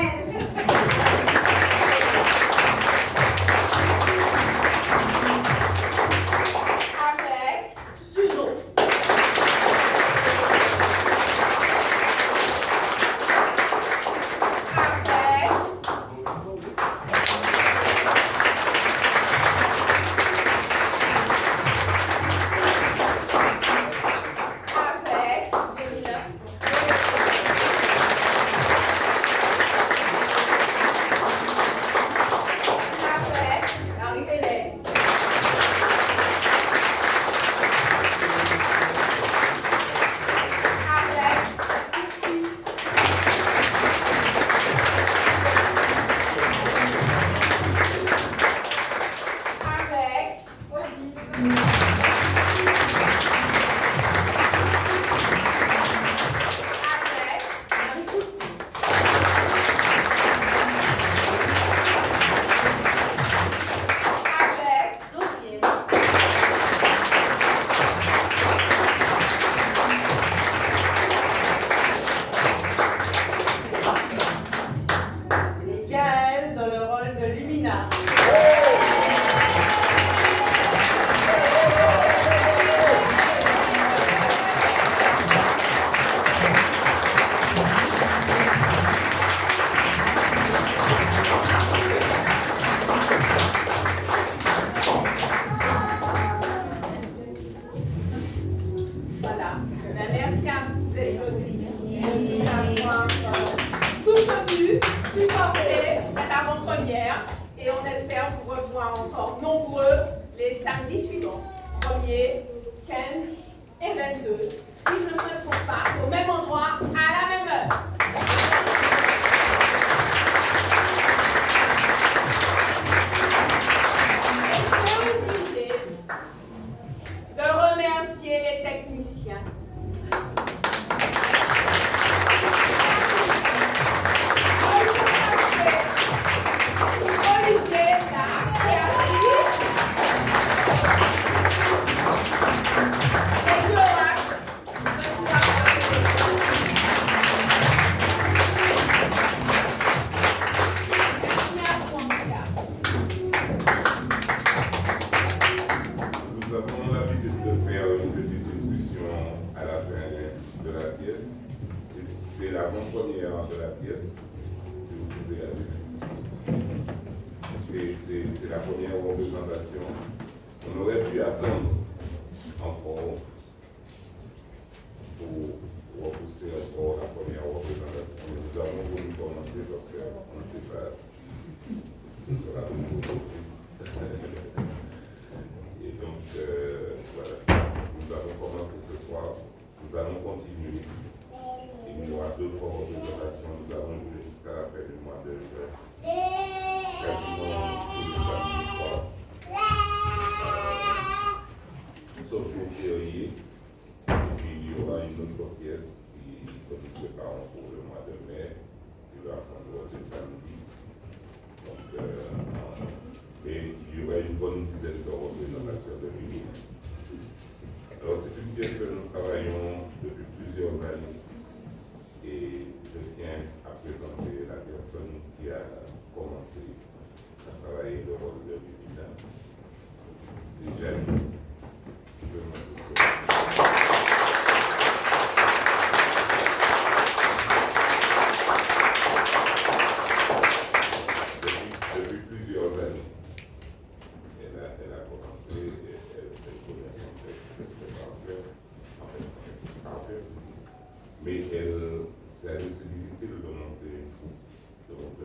Avec Suzo. Avec Jamila. avec Marie-Hélène. Avec avec avec Marie-Christine. avec Sofiane. Et Gaël dans le rôle de Lumina. voilà. Ben, merci à vous d'être venus. Merci d'avoir soutenu, supporté cette avant-première et on espère vous revoir encore nombreux les samedis suivants, 1er, 15 et 22, si je ne me trompe pas, au même endroit, à la même heure. Et je suis obligée de remercier les techniciens. Olivier, Jacques, Béatrice, et Joachim, de pouvoir Merci à vous, en tout cas. Nous avons l'habitude de faire une petite discussion à la fin de la pièce. C'est l'avant-première de la pièce, si vous pouvez aller. C'est la première représentation. On aurait pu attendre encore pour repousser c'est encore la première représentation. Nous avons voulu commencer parce qu'on ne sait pas si ce sera nouveau possible. Et donc, voilà, nous avons commencé ce soir, nous allons continuer. Il y aura 2 3 représentations, nous allons jouer jusqu'à la fin du mois de juin. Quasiment tous les samedis soirs. Sauf au février. Et puis il y aura une autre pièce que nous préparons pour le mois de mai, qui va prendre le samedi. Donc, et il y aura une bonne dizaine de représentations de musique. Alors, c'est une pièce que nous travaillons depuis plusieurs années. Et je tiens à présenter la personne qui a commencé à travailler le rôle de Bibina. C'est Jeanne. Depuis plusieurs années, elle a commencé, elle connaît son texte, par cœur. Mais c'est difficile de monter un groupe.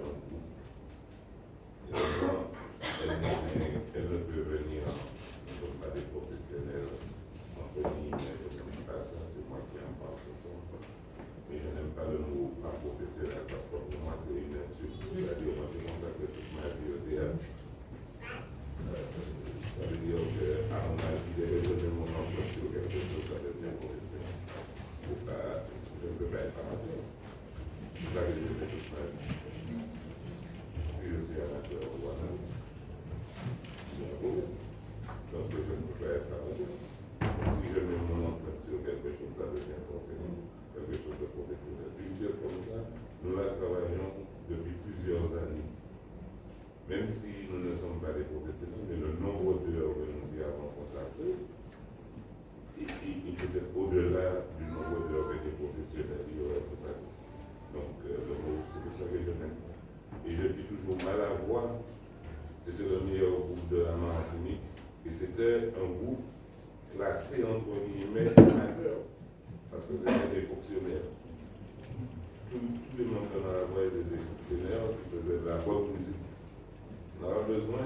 Elle ne peut venir, nous ne sommes pas des professionnels, entre guillemets, je ne dis pas ça, c'est moi qui en parle ce soir. Mais je n'aime pas le mot pas professionnel parce que pour moi c'est une insulte. C'est-à-dire, moi j'ai consacré toute ma vie au théâtre. Ça veut dire qu'à mon avis, dès que je mets mon emploi sur quelque chose, ça devient professionnel. Je ne peux pas être amateur. C'est ça que j'ai fait toute ma vie. Si je suis amateur, voilà. C'est un problème. Donc je ne peux pas être amateur. Si je mets mon emploi sur quelque chose, ça devient forcément quelque chose de professionnel. Une pièce comme ça, nous la travaillons depuis plusieurs années. Même si nous ne sommes pas des professionnels, mais le nombre d'heures que nous y avons consacré, et peut-être au-delà du nombre d'heures que des professionnels y auraient consacré. Donc, c'est pour ça que je n'aime pas. Et je dis toujours, Malavoie, c'était le meilleur groupe de la Martinique, et c'était un groupe classé entre guillemets amateur, parce que c'était des fonctionnaires. Tous les membres de Malavoie étaient des fonctionnaires qui faisaient de la bonne musique. On avait besoin